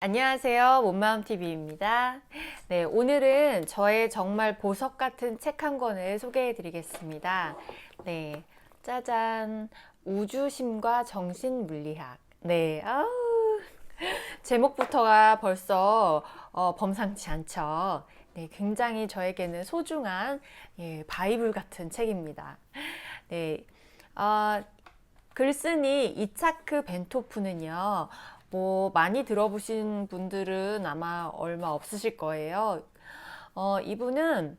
안녕하세요. 몸마음TV입니다. 네, 오늘은 저의 정말 보석 같은 책 한 권을 소개해 드리겠습니다. 네, 짜잔. 우주심과 정신물리학. 네, 제목부터가 벌써 범상치 않죠. 네, 굉장히 저에게는 소중한 바이블 같은 책입니다. 네, 어, 글쓴이 이차크 벤토프는요, 많이 들어보신 분들은 아마 얼마 없으실 거예요. 이분은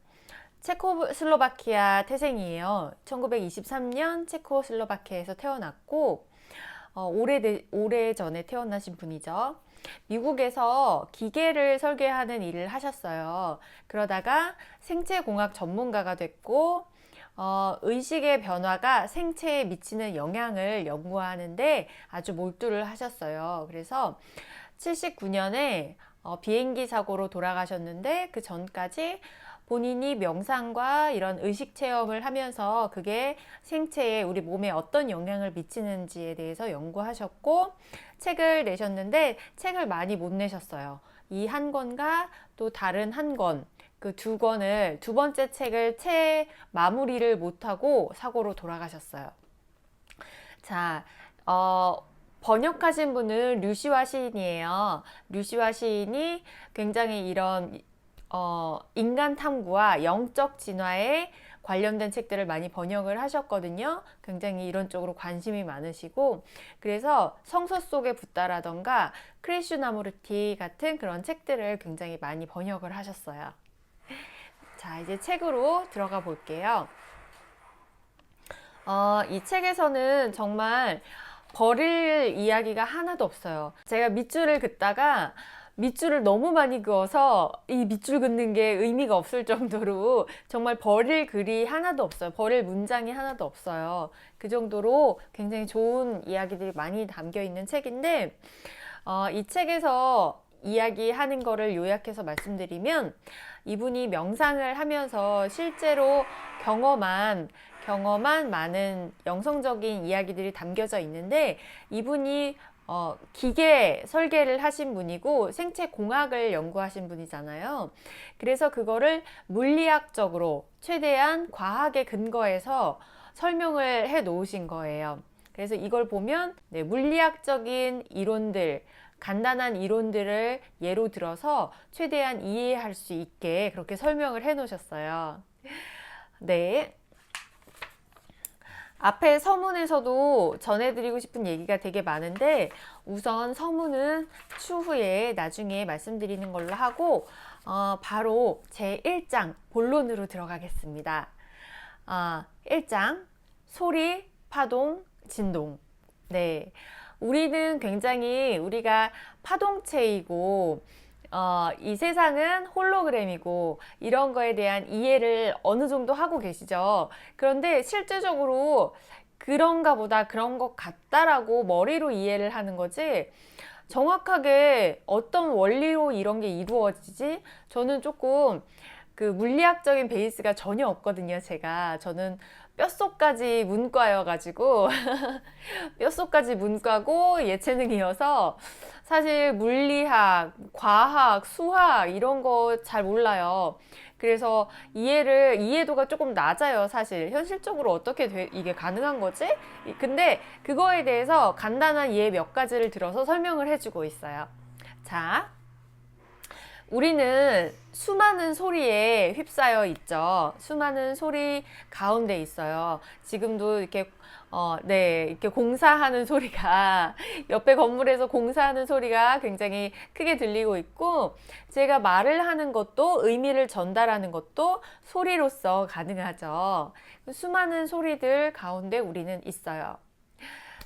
체코슬로바키아 태생이에요. 1923년 체코슬로바키아에서 태어났고, 오래 전에 태어나신 분이죠. 미국에서 기계를 설계하는 일을 하셨어요. 그러다가 생체공학 전문가가 됐고, 의식의 변화가 생체에 미치는 영향을 연구하는데 아주 몰두를 하셨어요. 그래서 79년에 비행기 사고로 돌아가셨는데 그 전까지 본인이 명상과 이런 의식 체험을 하면서 그게 생체에 우리 몸에 어떤 영향을 미치는지에 대해서 연구하셨고 책을 내셨는데 책을 많이 못 내셨어요. 이 한 권과 또 다른 한 권, 그 두 권을 두 번째 책을 마무리를 못하고 사고로 돌아가셨어요. 자, 번역하신 분은 류시화 시인이에요. 류시화 시인이 굉장히 이런 인간 탐구와 영적 진화에 관련된 책들을 많이 번역을 하셨거든요. 굉장히 이런 쪽으로 관심이 많으시고, 그래서 성서 속의 붓다라던가 크리슈나무르티 같은 그런 책들을 굉장히 많이 번역을 하셨어요. 자, 이제 책으로 들어가 볼게요. 이 책에서는 정말 버릴 이야기가 하나도 없어요. 제가 밑줄을 긋다가 밑줄을 너무 많이 그어서 이 밑줄 긋는 게 의미가 없을 정도로 정말 버릴 글이 하나도 없어요. 버릴 문장이 하나도 없어요. 그 정도로 굉장히 좋은 이야기들이 많이 담겨 있는 책인데, 이 책에서 이야기하는 거를 요약해서 말씀드리면, 이분이 명상을 하면서 실제로 경험한 많은 영성적인 이야기들이 담겨져 있는데, 이분이 기계 설계를 하신 분이고 생체 공학을 연구하신 분이잖아요. 그래서 그거를 물리학적으로 최대한 과학에 근거해서 설명을 해 놓으신 거예요. 그래서 이걸 보면 물리학적인 이론들, 간단한 이론들을 예로 들어서 최대한 이해할 수 있게 그렇게 설명을 해 놓으셨어요. 네. 앞에 서문에서도 전해드리고 싶은 얘기가 되게 많은데 우선 서문은 추후에 나중에 말씀드리는 걸로 하고 바로 제 1장 본론으로 들어가겠습니다. 1장 소리, 파동, 진동. 네, 우리는 굉장히 우리가 파동체이고 이 세상은 홀로그램이고 이런 거에 대한 이해를 어느 정도 하고 계시죠. 그런데 실제적으로 그런가 보다 그런 것 같다라고 머리로 이해를 하는 거지 정확하게 어떤 원리로 이런 게 이루어지지? 저는 조금 그 물리학적인 베이스가 전혀 없거든요. 저는 뼛속까지 문과여가지고 뼛속까지 문과고 예체능이어서 사실 물리학, 과학, 수학 이런 거 잘 몰라요. 그래서 이해도가 조금 낮아요, 사실. 현실적으로 어떻게 이게 가능한 거지? 근데 그거에 대해서 간단한 예 몇 가지를 들어서 설명을 해주고 있어요. 자, 우리는 수많은 소리에 휩싸여 있죠. 수많은 소리 가운데 있어요. 지금도 이렇게 공사하는 소리가, 옆에 건물에서 공사하는 소리가 굉장히 크게 들리고 있고, 제가 말을 하는 것도 의미를 전달하는 것도 소리로서 가능하죠. 수많은 소리들 가운데 우리는 있어요.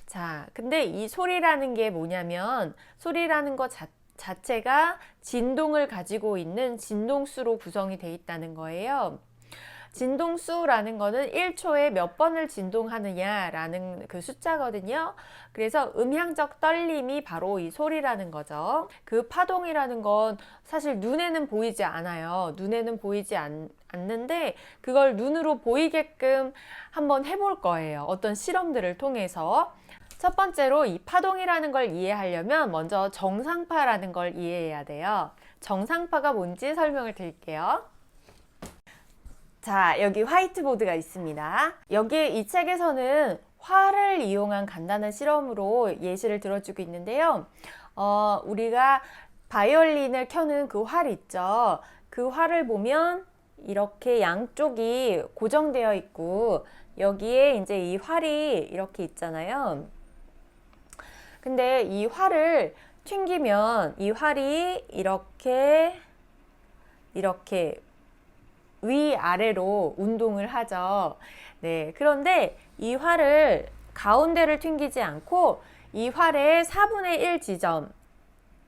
자, 근데 이 소리라는 게 뭐냐면, 소리라는 것 자체가 진동을 가지고 있는 진동수로 구성이 되어 있다는 거예요. 진동수라는 거는 1초에 몇 번을 진동하느냐라는 그 숫자거든요. 그래서 음향적 떨림이 바로 이 소리라는 거죠. 그 파동이라는 건 사실 눈에는 보이지 않아요. 눈에는 보이지 않는데 그걸 눈으로 보이게끔 한번 해볼 거예요. 어떤 실험들을 통해서. 첫 번째로 이 파동이라는 걸 이해하려면 먼저 정상파라는 걸 이해해야 돼요. 정상파가 뭔지 설명을 드릴게요. 자, 여기 화이트보드가 있습니다. 여기 이 책에서는 활을 이용한 간단한 실험으로 예시를 들어주고 있는데요. 우리가 바이올린을 켜는 그 활 있죠. 그 활을 보면 이렇게 양쪽이 고정되어 있고 여기에 이제 이 활이 이렇게 있잖아요. 근데 이 활을 튕기면 이 활이 이렇게 위아래로 운동을 하죠. 네, 그런데 이 활을 가운데를 튕기지 않고 이 활의 4분의 1 지점,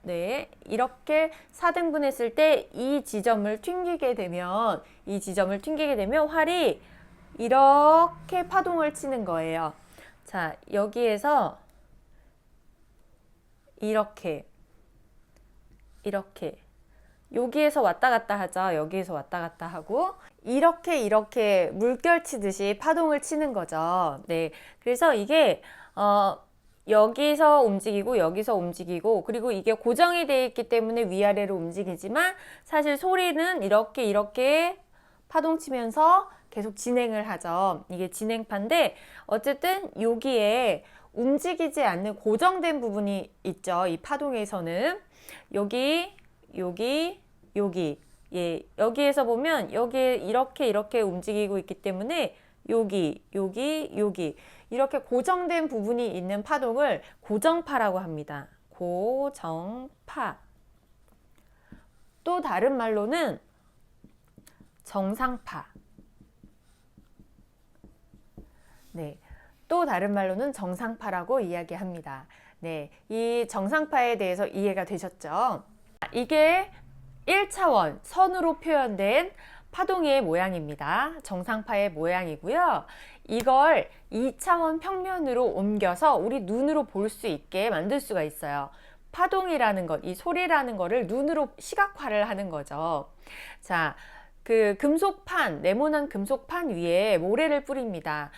네, 이렇게 4등분 했을 때 이 지점을 튕기게 되면 활이 이렇게 파동을 치는 거예요. 자, 여기에서 이렇게 여기에서 왔다 갔다 하죠. 여기에서 왔다 갔다 하고 이렇게 물결 치듯이 파동을 치는 거죠. 네, 그래서 이게 여기서 움직이고 여기서 움직이고 그리고 이게 고정이 되어 있기 때문에 위아래로 움직이지만 사실 소리는 이렇게 파동치면서 계속 진행을 하죠. 이게 진행파인데 어쨌든 여기에 움직이지 않는 고정된 부분이 있죠. 이 파동에서는 여기 예, 여기에서 보면 여기에 이렇게 움직이고 있기 때문에 여기 이렇게 고정된 부분이 있는 파동을 고정파라고 합니다. 고정파. 또 다른 말로는 정상파. 네, 또 다른 말로는 정상파라고 이야기합니다. 네, 이 정상파에 대해서 이해가 되셨죠? 이게 1차원 선으로 표현된 파동의 모양입니다. 정상파의 모양이고요. 이걸 2차원 평면으로 옮겨서 우리 눈으로 볼 수 있게 만들 수가 있어요. 파동이라는 것, 이 소리라는 거를 눈으로 시각화를 하는 거죠. 자, 그 금속판, 네모난 금속판 위에 모래를 뿌립니다.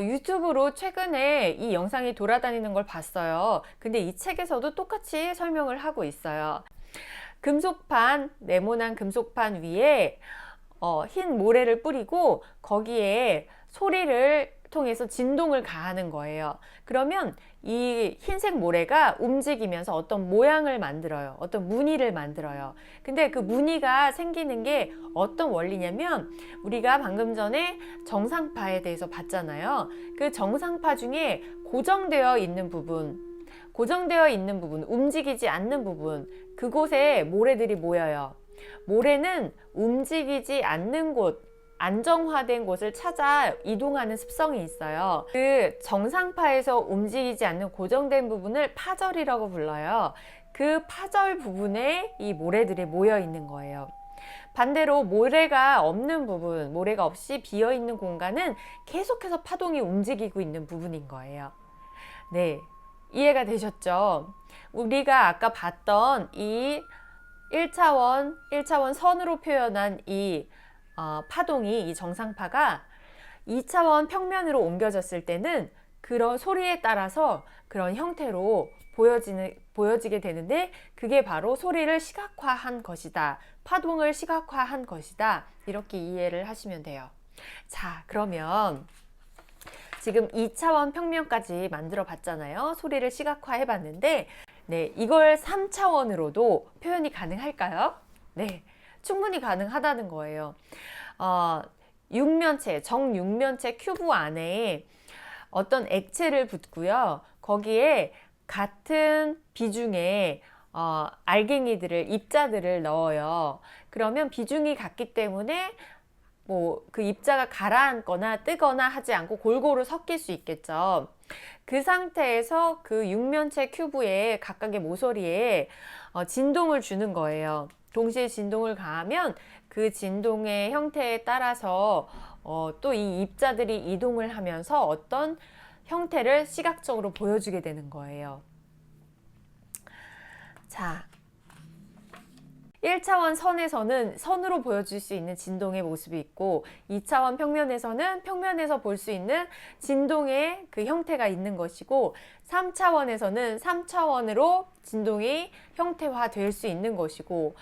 유튜브로 최근에 이 영상이 돌아다니는 걸 봤어요. 근데 이 책에서도 똑같이 설명을 하고 있어요. 금속판, 네모난 금속판 위에 흰 모래를 뿌리고 거기에 소리를 통해서 진동을 가하는 거예요. 그러면 이 흰색 모래가 움직이면서 어떤 모양을 만들어요. 어떤 무늬를 만들어요. 근데 그 무늬가 생기는 게 어떤 원리냐면 우리가 방금 전에 정상파에 대해서 봤잖아요. 그 정상파 중에 고정되어 있는 부분, 움직이지 않는 부분, 그곳에 모래들이 모여요. 모래는 움직이지 않는 곳, 안정화된 곳을 찾아 이동하는 습성이 있어요. 그 정상파에서 움직이지 않는 고정된 부분을 파절이라고 불러요. 그 파절 부분에 이 모래들이 모여 있는 거예요. 반대로 모래가 없는 부분, 모래가 없이 비어 있는 공간은 계속해서 파동이 움직이고 있는 부분인 거예요. 네, 이해가 되셨죠? 우리가 아까 봤던 이 1차원 선으로 표현한 이 파동이, 이 정상파가 2차원 평면으로 옮겨졌을 때는 그런 소리에 따라서 그런 형태로 보여지게 되는데 그게 바로 소리를 시각화한 것이다. 파동을 시각화한 것이다. 이렇게 이해를 하시면 돼요. 자, 그러면 지금 2차원 평면까지 만들어 봤잖아요. 소리를 시각화해 봤는데 네, 이걸 3차원으로도 표현이 가능할까요? 네, 충분히 가능하다는 거예요. 정육면체 큐브 안에 어떤 액체를 붓고요. 거기에 같은 비중의 입자들을 넣어요. 그러면 비중이 같기 때문에 그 입자가 가라앉거나 뜨거나 하지 않고 골고루 섞일 수 있겠죠. 그 상태에서 그 육면체 큐브의 각각의 모서리에 진동을 주는 거예요. 동시에 진동을 가하면 그 진동의 형태에 따라서 또 이 입자들이 이동을 하면서 어떤 형태를 시각적으로 보여주게 되는 거예요. 자, 1차원 선에서는 선으로 보여줄 수 있는 진동의 모습이 있고 2차원 평면에서는 평면에서 볼 수 있는 진동의 그 형태가 있는 것이고 3차원에서는 3차원으로 진동이 형태화될 수 있는 것이고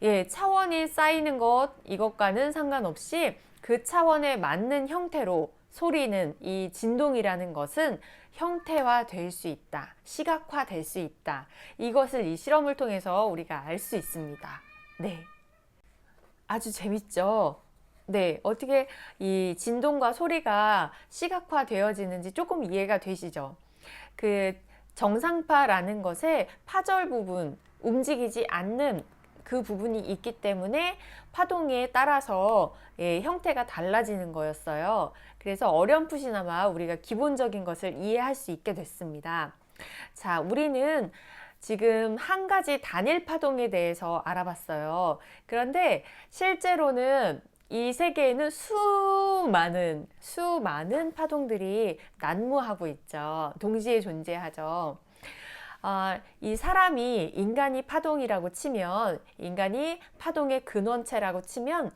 예, 차원이 쌓이는 것 이것과는 상관없이 그 차원에 맞는 형태로 소리는 이 진동이라는 것은 형태화될 수 있다. 시각화될 수 있다. 이것을 이 실험을 통해서 우리가 알 수 있습니다. 네. 아주 재밌죠? 네. 어떻게 이 진동과 소리가 시각화되어지는지 조금 이해가 되시죠? 그 정상파라는 것의 파절 부분, 움직이지 않는 그 부분이 있기 때문에 파동에 따라서 예, 형태가 달라지는 거였어요. 그래서 어렴풋이나마 우리가 기본적인 것을 이해할 수 있게 됐습니다. 자, 우리는 지금 한 가지 단일 파동에 대해서 알아봤어요. 그런데 실제로는 이 세계에는 수많은 파동들이 난무하고 있죠. 동시에 존재하죠. 이 사람이 인간이 파동이라고 치면 인간이 파동의 근원체라고 치면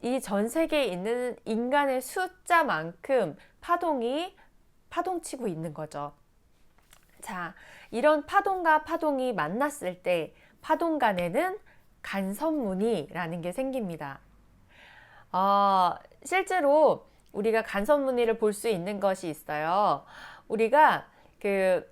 이 전 세계에 있는 인간의 숫자만큼 파동이 파동치고 있는 거죠. 자, 이런 파동과 파동이 만났을 때 파동 간에는 간섭무늬라는 게 생깁니다. 실제로 우리가 간섭무늬를 볼 수 있는 것이 있어요. 우리가 그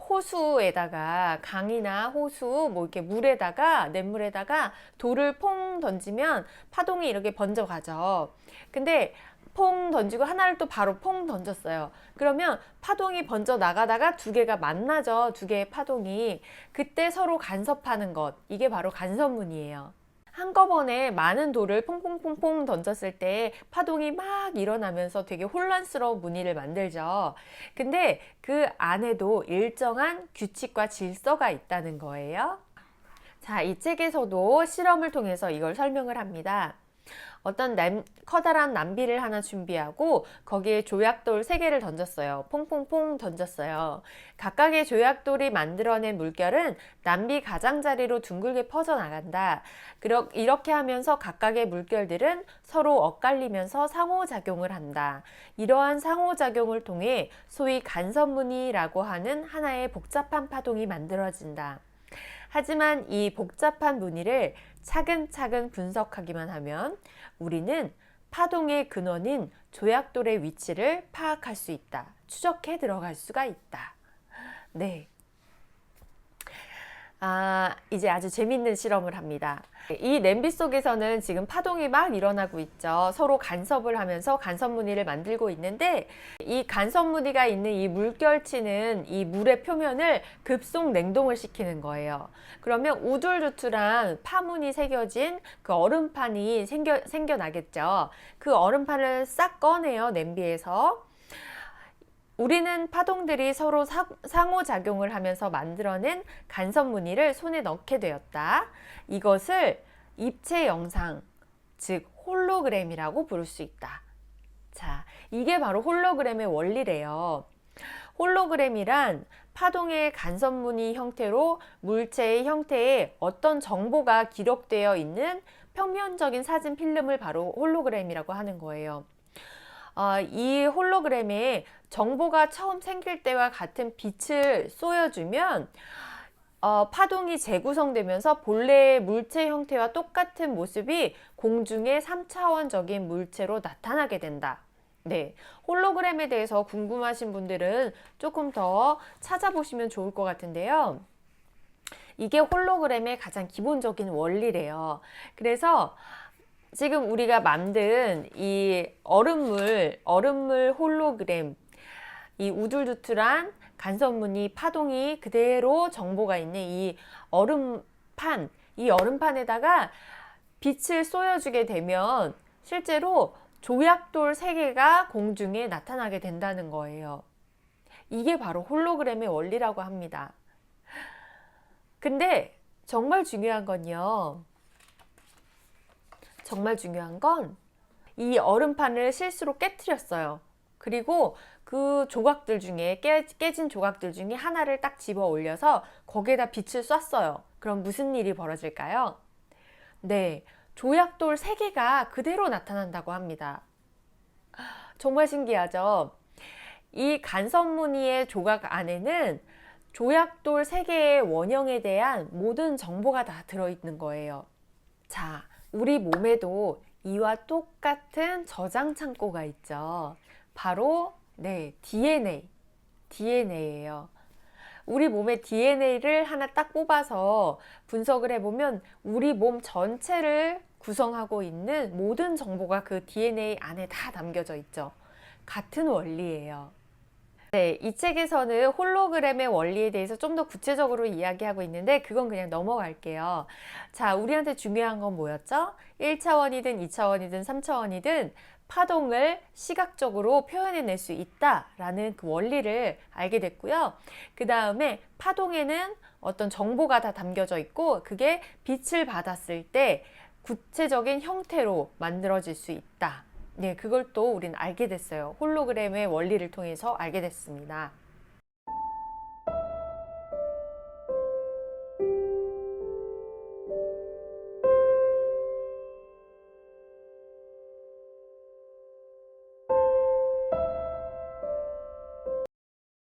호수에다가 강이나 호수 뭐 이렇게 물에다가 냇물에다가 돌을 퐁 던지면 파동이 이렇게 번져 가죠. 근데 퐁 던지고 하나를 또 바로 퐁 던졌어요. 그러면 파동이 번져 나가다가 두 개가 만나죠. 두 개의 파동이. 그때 서로 간섭하는 것. 이게 바로 간섭무늬예요. 한꺼번에 많은 돌을 퐁퐁퐁퐁 던졌을 때 파동이 막 일어나면서 되게 혼란스러운 무늬를 만들죠. 근데 그 안에도 일정한 규칙과 질서가 있다는 거예요. 자, 이 책에서도 실험을 통해서 이걸 설명을 합니다. 어떤 커다란 남비를 하나 준비하고 거기에 조약돌 3개를 던졌어요. 퐁퐁퐁 던졌어요. 각각의 조약돌이 만들어낸 물결은 남비 가장자리로 둥글게 퍼져나간다. 이렇게 하면서 각각의 물결들은 서로 엇갈리면서 상호작용을 한다. 이러한 상호작용을 통해 소위 간섭무늬라고 하는 하나의 복잡한 파동이 만들어진다. 하지만 이 복잡한 무늬를 차근차근 분석하기만 하면 우리는 파동의 근원인 조약돌의 위치를 파악할 수 있다. 추적해 들어갈 수가 있다. 네. 이제 아주 재밌는 실험을 합니다. 이 냄비 속에서는 지금 파동이 막 일어나고 있죠. 서로 간섭을 하면서 간섭무늬를 만들고 있는데 이 간섭무늬가 있는 이 물결치는 이 물의 표면을 급속 냉동을 시키는 거예요. 그러면 우둘두툴한 파문이 새겨진 그 얼음판이 생겨나겠죠. 그 얼음판을 싹 꺼내요, 냄비에서. 우리는 파동들이 서로 상호작용을 하면서 만들어낸 간섭무늬를 손에 넣게 되었다. 이것을 입체 영상, 즉 홀로그램이라고 부를 수 있다. 자, 이게 바로 홀로그램의 원리래요. 홀로그램이란 파동의 간섭무늬 형태로 물체의 형태에 어떤 정보가 기록되어 있는 평면적인 사진 필름을 바로 홀로그램이라고 하는 거예요. 이 홀로그램에 정보가 처음 생길 때와 같은 빛을 쏘여주면 파동이 재구성되면서 본래의 물체 형태와 똑같은 모습이 공중의 3차원적인 물체로 나타나게 된다. 네, 홀로그램에 대해서 궁금하신 분들은 조금 더 찾아보시면 좋을 것 같은데요. 이게 홀로그램의 가장 기본적인 원리래요. 그래서 지금 우리가 만든 이 얼음물 홀로그램, 이 우둘두툴한 간섭무늬 파동이 그대로 정보가 있는 이 얼음판에다가 빛을 쏘여주게 되면 실제로 조약돌 3개가 공중에 나타나게 된다는 거예요. 이게 바로 홀로그램의 원리라고 합니다. 근데 정말 중요한 건요. 정말 중요한 건 이 얼음판을 실수로 깨트렸어요. 그리고 그 조각들 중에 깨진 조각들 중에 하나를 딱 집어 올려서 거기에다 빛을 쐈어요. 그럼 무슨 일이 벌어질까요? 네, 조약돌 3개가 그대로 나타난다고 합니다. 정말 신기하죠? 이 간섭무늬의 조각 안에는 조약돌 3개의 원형에 대한 모든 정보가 다 들어있는 거예요. 자, 우리 몸에도 이와 똑같은 저장 창고가 있죠. 바로 네, DNA예요. 우리 몸의 DNA를 하나 딱 뽑아서 분석을 해보면 우리 몸 전체를 구성하고 있는 모든 정보가 그 DNA 안에 다 담겨져 있죠. 같은 원리예요. 네, 이 책에서는 홀로그램의 원리에 대해서 좀 더 구체적으로 이야기하고 있는데 그건 그냥 넘어갈게요. 자, 우리한테 중요한 건 뭐였죠? 1차원이든 2차원이든 3차원이든 파동을 시각적으로 표현해낼 수 있다라는 그 원리를 알게 됐고요. 그 다음에 파동에는 어떤 정보가 다 담겨져 있고 그게 빛을 받았을 때 구체적인 형태로 만들어질 수 있다. 네, 그걸 또 우리는 알게 됐어요. 홀로그램의 원리를 통해서 알게 됐습니다.